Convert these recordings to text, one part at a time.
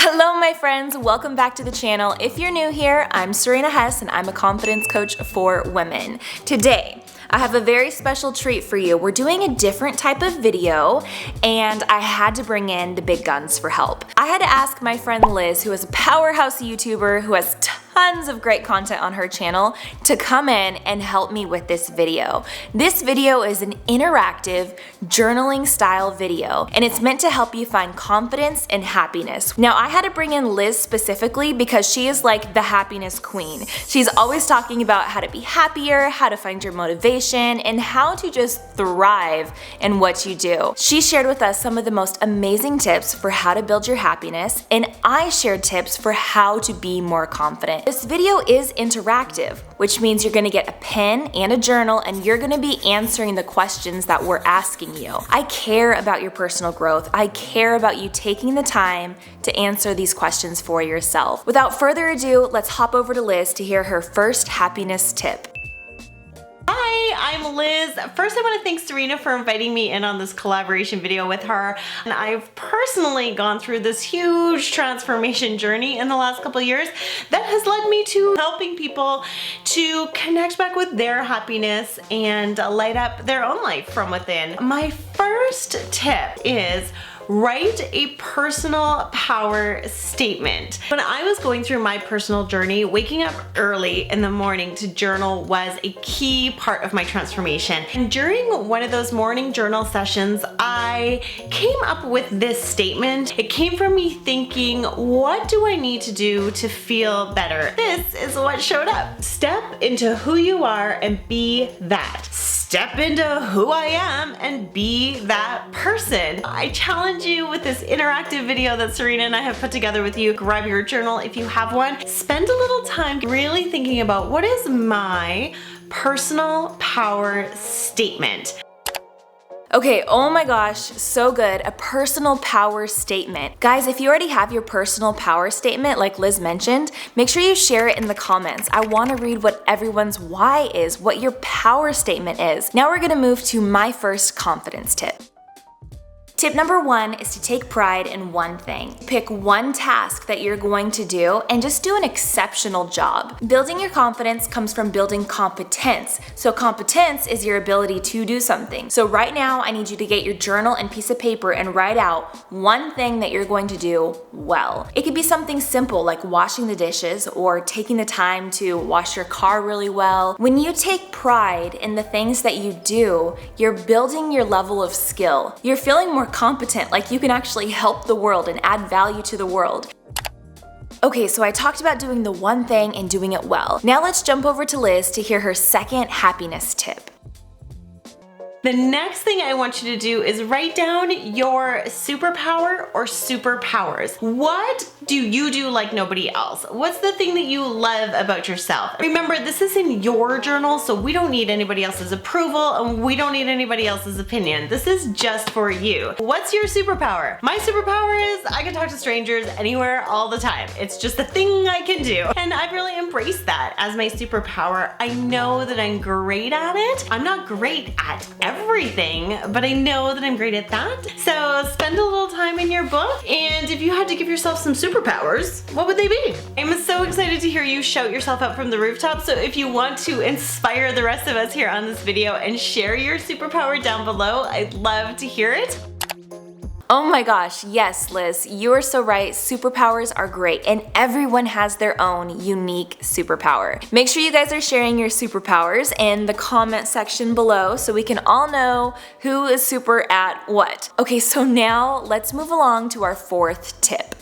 Hello my friends, welcome back to the channel. If you're new here, I'm Sarena Hess and I'm a confidence coach for women. Today, I have a very special treat for you. We're doing a different type of video and I had to bring in the big guns for help. I had to ask my friend Liz, who is a powerhouse YouTuber who has tons of great content on her channel, to come in and help me with this video. This video is an interactive journaling style video and it's meant to help you find confidence and happiness. Now I had to bring in Liz specifically because she is like the happiness queen. She's always talking about how to be happier, how to find your motivation, and how to just thrive in what you do. She shared with us some of the most amazing tips for how to build your happiness, and I shared tips for how to be more confident. This video is interactive, which means you're gonna get a pen and a journal and you're gonna be answering the questions that we're asking you. I care about your personal growth. I care about you taking the time to answer these questions for yourself. Without further ado, let's hop over to Liz to hear her first happiness tip. Hi, I'm Liz. First, I want to thank Sarena for inviting me in on this collaboration video with her. And I've personally gone through this huge transformation journey in the last couple of years that has led me to helping people to connect back with their happiness and light up their own life from within. My first tip is write a personal power statement. When I was going through my personal journey, waking up early in the morning to journal was a key part of my transformation. And during one of those morning journal sessions, I came up with this statement. It came from me thinking, what do I need to do to feel better? This is what showed up. Step into who you are and be that. Step into who I am and be that person. I challenge you with this interactive video that Sarena and I have put together with you. Grab your journal if you have one. Spend a little time really thinking about what is my personal power statement. Okay, oh my gosh, so good. A personal power statement. Guys, if you already have your personal power statement, like Liz mentioned, make sure you share it in the comments. I wanna read what everyone's why is, what your power statement is. Now we're gonna move to my first confidence tip. Tip number one is to take pride in one thing. Pick one task that you're going to do and just do an exceptional job. Building your confidence comes from building competence. So competence is your ability to do something. So right now, I need you to get your journal and piece of paper and write out one thing that you're going to do well. It could be something simple like washing the dishes or taking the time to wash your car really well. When you take pride in the things that you do, you're building your level of skill. You're feeling more competent, like you can actually help the world and add value to the world. Okay, so I talked about doing the one thing and doing it well. Now let's jump over to Liz to hear her second happiness tip. The next thing I want you to do is write down your superpower or superpowers. What do you do like nobody else? What's the thing that you love about yourself? Remember, this is in your journal, so we don't need anybody else's approval and we don't need anybody else's opinion. This is just for you. What's your superpower? My superpower is I can talk to strangers anywhere all the time. It's just a thing I can do. And I've really embraced that as my superpower. I know that I'm great at it. I'm not great at everything, but I know that I'm great at that. So spend a little time in your book, and if you had to give yourself some superpowers, what would they be? I'm so excited to hear you shout yourself up from the rooftop, so if you want to inspire the rest of us here on this video and share your superpower down below, I'd love to hear it. Oh my gosh, yes, Liz, you are so right. Superpowers are great and everyone has their own unique superpower. Make sure you guys are sharing your superpowers in the comment section below so we can all know who is super at what. Okay, so now let's move along to our fourth tip.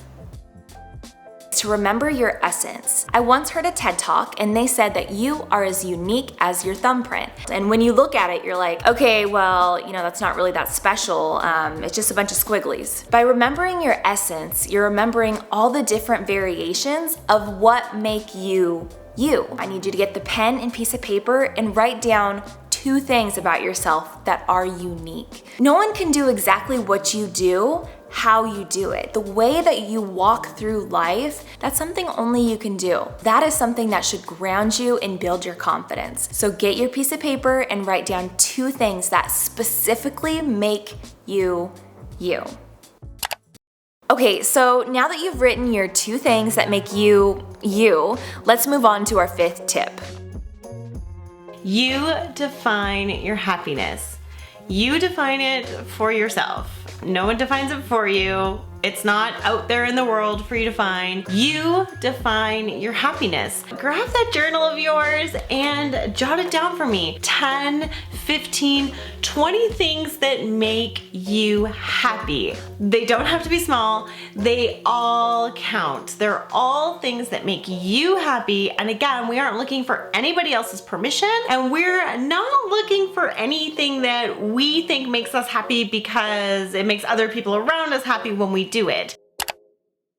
To remember your essence. I once heard a TED Talk and they said that you are as unique as your thumbprint. And when you look at it, you're like, okay, well, you know, that's not really that special. It's just a bunch of squigglies. By remembering your essence, you're remembering all the different variations of what make you you. I need you to get the pen and piece of paper and write down two things about yourself that are unique. No one can do exactly what you do, how you do it. The way that you walk through life, that's something only you can do. That is something that should ground you and build your confidence. So get your piece of paper and write down two things that specifically make you you. Okay, so now that you've written your 2 things that make you, you, let's move on to our 5th tip. You define your happiness. You define it for yourself. No one defines it for you. It's not out there in the world for you to find. You define your happiness. Grab that journal of yours and jot it down for me. 10, 15, 20 things that make you happy. They don't have to be small. They all count. They're all things that make you happy. And again, we aren't looking for anybody else's permission, and we're not looking for anything that we think makes us happy because it makes other people around us happy when we do it.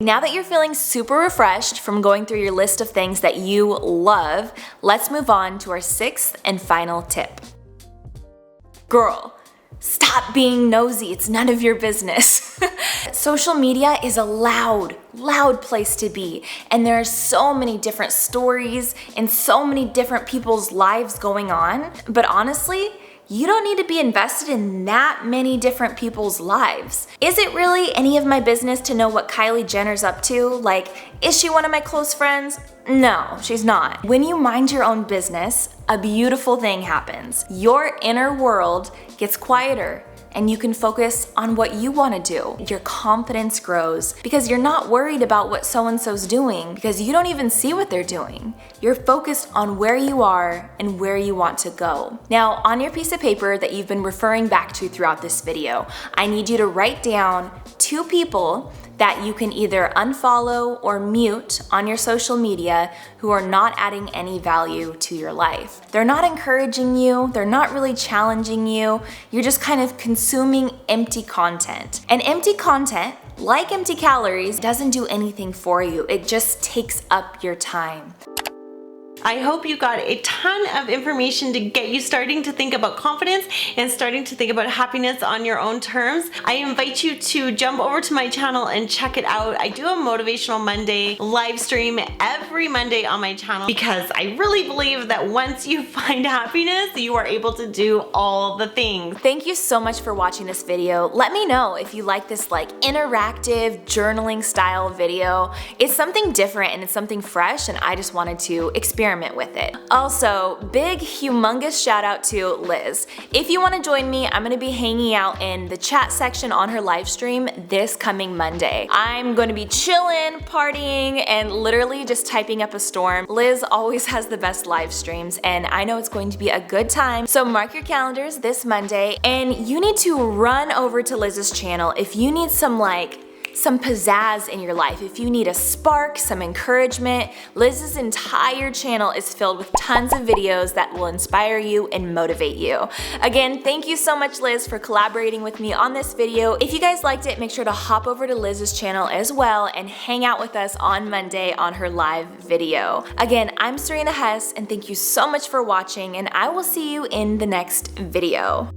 Now that you're feeling super refreshed from going through your list of things that you love, let's move on to our 6th and final tip. Girl, stop being nosy. It's none of your business. Social media is a loud place to be, and there are so many different stories and so many different people's lives going on, but honestly, you don't need to be invested in that many different people's lives. Is it really any of my business to know what Kylie Jenner's up to? Like, is she one of my close friends? No, she's not. When you mind your own business, a beautiful thing happens. Your inner world gets quieter, and you can focus on what you want to do. Your confidence grows because you're not worried about what so-and-so's doing because you don't even see what they're doing. You're focused on where you are and where you want to go. Now, on your piece of paper that you've been referring back to throughout this video, I need you to write down 2 people that you can either unfollow or mute on your social media who are not adding any value to your life. They're not encouraging you, they're not really challenging you, you're just kind of consuming empty content. And empty content, like empty calories, doesn't do anything for you, it just takes up your time. I hope you got a ton of information to get you starting to think about confidence and starting to think about happiness on your own terms. I invite you to jump over to my channel and check it out. I do a Motivational Monday live stream every Monday on my channel because I really believe that once you find happiness, you are able to do all the things. Thank you so much for watching this video. Let me know if you like this interactive journaling style video. It's something different and it's something fresh, and I just wanted to experiment with it. Also, big humongous shout out to Liz. If you want to join me, I'm going to be hanging out in the chat section on her live stream this coming Monday. I'm going to be chilling, partying, and literally just typing up a storm. Liz always has the best live streams, and I know it's going to be a good time. So mark your calendars this Monday, and you need to run over to Liz's channel if you need some pizzazz in your life. If you need a spark, some encouragement, Liz's entire channel is filled with tons of videos that will inspire you and motivate you. Again, thank you so much, Liz, for collaborating with me on this video. If you guys liked it, make sure to hop over to Liz's channel as well and hang out with us on Monday on her live video. Again, I'm Sarena Hess, and thank you so much for watching, and I will see you in the next video.